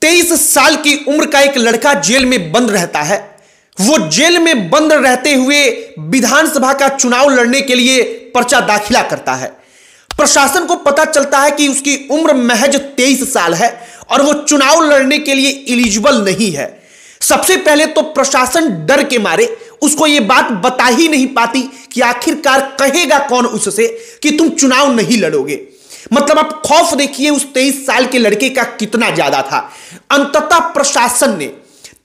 23 साल की उम्र का एक लड़का जेल में बंद रहता है। वो जेल में बंद रहते हुए विधानसभा का चुनाव लड़ने के लिए पर्चा दाखिला करता है। प्रशासन को पता चलता है कि उसकी उम्र महज 23 साल है और वो चुनाव लड़ने के लिए एलिजिबल नहीं है। सबसे पहले तो प्रशासन डर के मारे उसको ये बात बता ही नहीं पाती कि आखिरकार कहेगा कौन उससे कि तुम चुनाव नहीं लड़ोगे। मतलब आप खौफ देखिए उस 23 साल के लड़के का कितना ज्यादा था। अंततः प्रशासन ने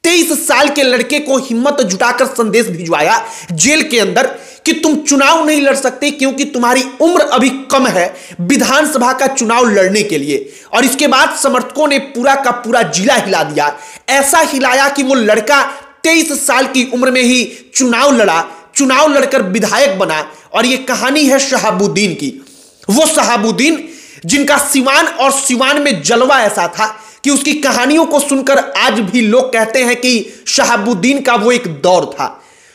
23 साल के लड़के को हिम्मत जुटाकर संदेश भिजवाया जेल के अंदर कि तुम चुनाव नहीं लड़ सकते क्योंकि तुम्हारी उम्र अभी कम है विधानसभा का चुनाव लड़ने के लिए। और इसके बाद समर्थकों ने पूरा का पूरा जिला हिला दिया। ऐसा हिलाया कि वो लड़का 23 साल की उम्र में ही चुनाव लड़ा, चुनाव लड़कर विधायक बना। और ये कहानी है शहाबुद्दीन की। वो शहाबुद्दीन जिनका सिवान में जलवा ऐसा था कि उसकी कहानियों को सुनकर आज भी लोग कहते हैं कि शहाबुद्दीन का वो एक दौर था।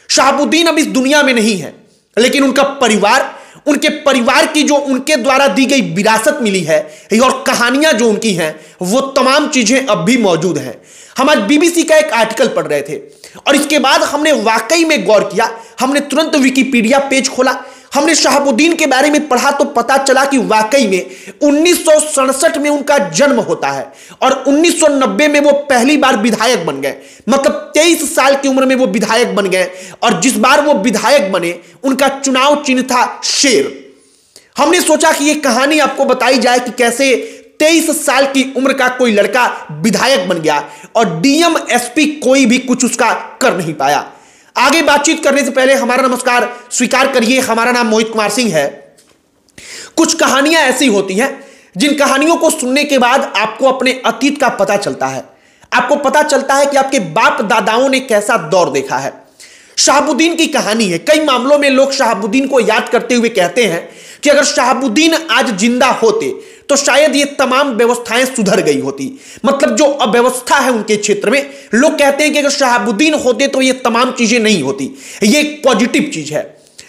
शहाबुद्दीन अब इस दुनिया में नहीं है, लेकिन उनका परिवार, उनके परिवार की जो उनके द्वारा दी गई विरासत मिली है और कहानियां जो उनकी हैं, वो तमाम चीजें अब भी मौजूद हैं। हम आज बीबीसी का एक आर्टिकल पढ़ रहे थे और इसके बाद हमने वाकई में गौर किया। हमने तुरंत विकिपीडिया पेज खोला, हमने शहाबुद्दीन के बारे में पढ़ा तो पता चला कि वाकई में 1967 में उनका जन्म होता है और 1990 में वो पहली बार विधायक बन गए। मतलब 23 साल की उम्र में वो विधायक बन गए और जिस बार वो विधायक बने उनका चुनाव चिन्ह था शेर। हमने सोचा कि ये कहानी आपको बताई जाए कि कैसे 23 साल की उम्र का कोई लड़का विधायक बन गया और डीएम एसपी कोई भी कुछ उसका कर नहीं पाया। आगे बातचीत करने से पहले हमारा नमस्कार स्वीकार करिए। हमारा नाम मोहित कुमार सिंह है। कुछ कहानियां ऐसी होती हैं जिन कहानियों को सुनने के बाद आपको अपने अतीत का पता चलता है। आपको पता चलता है कि आपके बाप दादाओं ने कैसा दौर देखा है। शहाबुद्दीन की कहानी है। कई मामलों में लोग शहाबुद्दीन को याद करते हुए कहते हैं कि अगर शहाबुद्दीन आज जिंदा होते तो शायद ये तमाम व्यवस्थाएं सुधर गई होती। मतलब जो अव्यवस्था है उनके क्षेत्र में, लोग कहते हैं कि अगर शहाबुद्दीन होते तो ये तमाम चीजें नहीं होती। ये एक पॉजिटिव चीज है।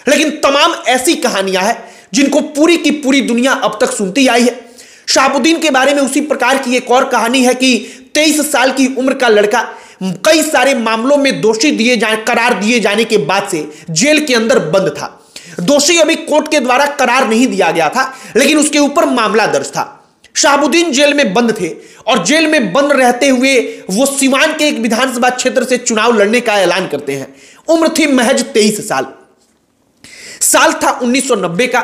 लेकिन तमाम ऐसी कहानियां हैं जिनको पूरी की पूरी दुनिया अब तक सुनती आई है। शहाबुद्दीन के बारे में उसी प्रकार की एक और कहानी है कि 23 साल की उम्र का लड़का कई सारे मामलों में दोषी करार दिए जाने के बाद से जेल के अंदर बंद था। दोषी अभी कोर्ट के द्वारा करार नहीं दिया गया था, लेकिन उसके ऊपर मामला दर्ज था। शहाबुद्दीन जेल में बंद थे और जेल में बंद रहते हुए वो सिवान के एक विधानसभा क्षेत्र से चुनाव लड़ने का ऐलान करते हैं। उम्र थी महज 23 साल। साल था 1990 का।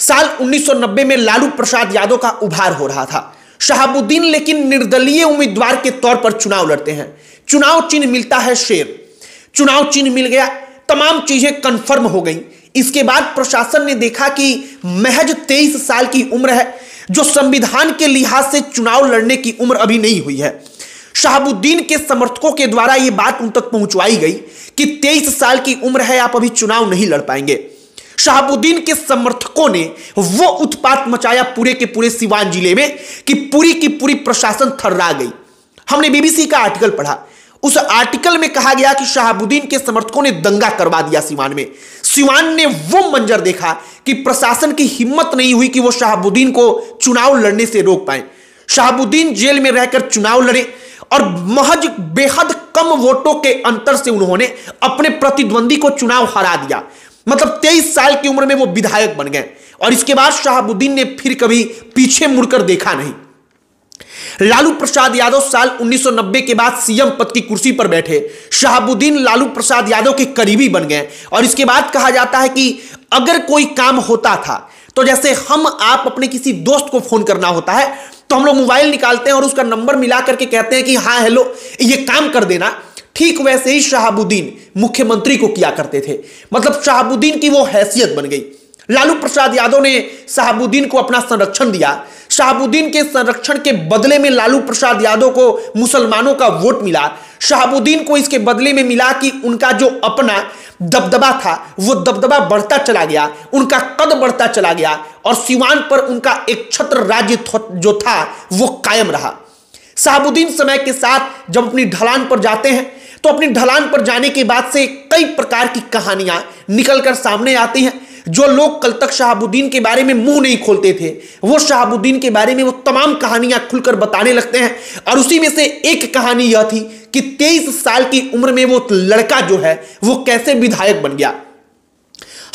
साल 1990 में लालू प्रसाद यादव का उभार हो रहा था। शहाबुद्दीन लेकिन निर्दलीय उम्मीदवार के तौर पर चुनाव लड़ते हैं। चुनाव चिन्ह मिलता है शेर। चुनाव चिन्ह मिल गया, तमाम चीजें कंफर्म हो गई। इसके बाद प्रशासन ने देखा कि महज 23 साल की उम्र है, जो संविधान के लिहाज से चुनाव लड़ने की उम्र अभी नहीं हुई है। शहाबुद्दीन के समर्थकों के द्वारा यह बात उन तक पहुंचवाई गई कि 23 साल की उम्र है, आप अभी चुनाव नहीं लड़ पाएंगे। शहाबुद्दीन के समर्थकों ने वो उत्पात मचाया पूरे के पूरे सिवान जिले में कि पूरी की पूरी प्रशासन थर्रा गई। हमने बीबीसी का आर्टिकल पढ़ा। उस आर्टिकल में कहा गया कि शहाबुद्दीन के समर्थकों ने दंगा करवा दिया सिवान में। सिवान ने वो मंजर देखा कि प्रशासन की हिम्मत नहीं हुई कि वो शहाबुद्दीन को चुनाव लड़ने से रोक पाए। शहाबुद्दीन जेल में रहकर चुनाव लड़े और महज बेहद कम वोटों के अंतर से उन्होंने अपने प्रतिद्वंदी को चुनाव हरा दिया। मतलब 23 साल की उम्र में वो विधायक बन गए और इसके बाद शहाबुद्दीन ने फिर कभी पीछे मुड़कर देखा नहीं। लालू प्रसाद यादव साल 1990 के बाद सीएम पद की कुर्सी पर बैठे। शहाबुद्दीन लालू प्रसाद यादव के करीबी बन गए और इसके बाद कहा जाता है कि अगर कोई काम होता था तो जैसे हम आप अपने किसी दोस्त को फोन करना होता है तो हम लोग मोबाइल निकालते हैं और उसका नंबर मिला करके कहते हैं कि हाँ हेलो ये काम कर देना, ठीक वैसे ही शहाबुद्दीन मुख्यमंत्री को किया करते थे। मतलब शहाबुद्दीन की वो हैसियत बन गई। लालू प्रसाद यादव ने शहाबुद्दीन को अपना संरक्षण दिया। शहाबुद्दीन के संरक्षण के बदले में लालू प्रसाद यादव को मुसलमानों का वोट मिला। शहाबुद्दीन को इसके बदले में मिला कि उनका जो अपना दबदबा था वो दबदबा बढ़ता चला गया, उनका कद बढ़ता चला गया और सिवान पर उनका एक छत्र राज्य जो था वो कायम रहा। शहाबुद्दीन समय के साथ जब अपनी ढलान पर जाते हैं तो अपनी ढलान पर जाने के बाद से कई प्रकार की कहानियां निकलकर सामने आती हैं। जो लोग कल तक शहाबुद्दीन के बारे में मुंह नहीं खोलते थे, वो शहाबुद्दीन के बारे में वो तमाम कहानियां खुलकर बताने लगते हैं। और उसी में से एक कहानी यह थी कि 23 साल की उम्र में वो लड़का जो है वो कैसे विधायक बन गया।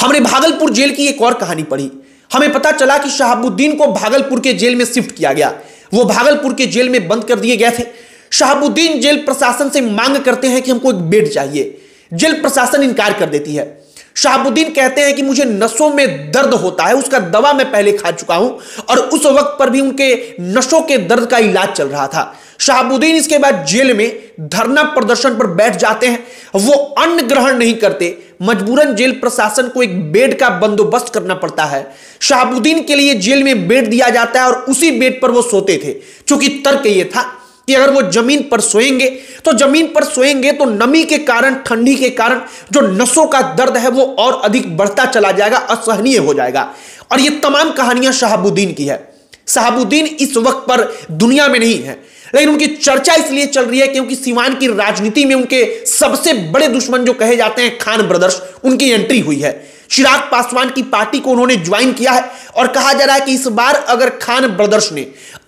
हमने भागलपुर जेल की एक और कहानी पढ़ी। हमें पता चला कि शहाबुद्दीन को भागलपुर के जेल में शिफ्ट किया गया। वो भागलपुर के जेल में बंद कर दिए गए थे। शहाबुद्दीन जेल प्रशासन से मांग करते हैं कि हमको एक बेड चाहिए। जेल प्रशासन इनकार कर देती है। शहाबुद्दीन कहते हैं कि मुझे नसों में दर्द होता है, उसका दवा मैं पहले खा चुका हूं, और उस वक्त पर भी उनके नसों के दर्द का इलाज चल रहा था। शहाबुद्दीन इसके बाद जेल में धरना प्रदर्शन पर बैठ जाते हैं। वो अन्न ग्रहण नहीं करते, मजबूरन जेल प्रशासन को एक बेड का बंदोबस्त करना पड़ता है। शहाबुद्दीन के लिए जेल में बेड दिया जाता है और उसी बेड पर वो सोते थे, क्योंकि तर्क ये था कि अगर वो जमीन पर सोएंगे तो नमी के कारण, ठंडी के कारण जो नसों का दर्द है वो और अधिक बढ़ता चला जाएगा, असहनीय हो जाएगा। और ये तमाम कहानियां शहाबुद्दीन की है। शहाबुद्दीन इस वक्त पर दुनिया में नहीं है, लेकिन उनकी चर्चा इसलिए चल रही है क्योंकि सीवान की राजनीति में उनके सबसे बड़े दुश्मन जो कहे जाते हैं खान ब्रदर्स, उनकी एंट्री हुई है। चिराग पासवान की पार्टी को उन्होंने ज्वाइन किया है और कहा जा रहा है कि इस बार अगर खान ब्रदर्स ने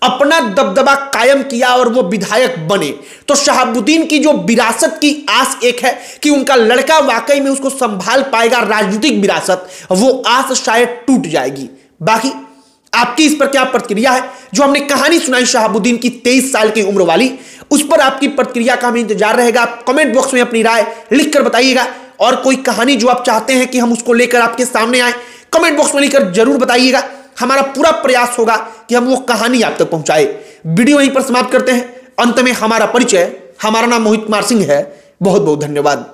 अपना दबदबा कायम किया और वो विधायक बने तो शहाबुद्दीन की जो विरासत की आस एक है कि उनका लड़का वाकई में उसको संभाल पाएगा, राजनीतिक विरासत, वो आस शायद टूट जाएगी। बाकी आपकी इस पर क्या प्रतिक्रिया है? जो हमने कहानी सुनाई शहाबुद्दीन की 23 साल की उम्र वाली, उस पर आपकी प्रतिक्रिया का हमें इंतजार रहेगा। आप कमेंट बॉक्स में अपनी राय लिखकर बताइएगा, और कोई कहानी जो आप चाहते हैं कि हम उसको लेकर आपके सामने आए, कमेंट बॉक्स में लिखकर जरूर बताइएगा। हमारा पूरा प्रयास होगा कि हम वो कहानी आप तक पहुंचाए। वीडियो यहीं पर समाप्त करते हैं। अंत में हमारा परिचय, हमारा नाम मोहित कुमार सिंह है। बहुत बहुत धन्यवाद।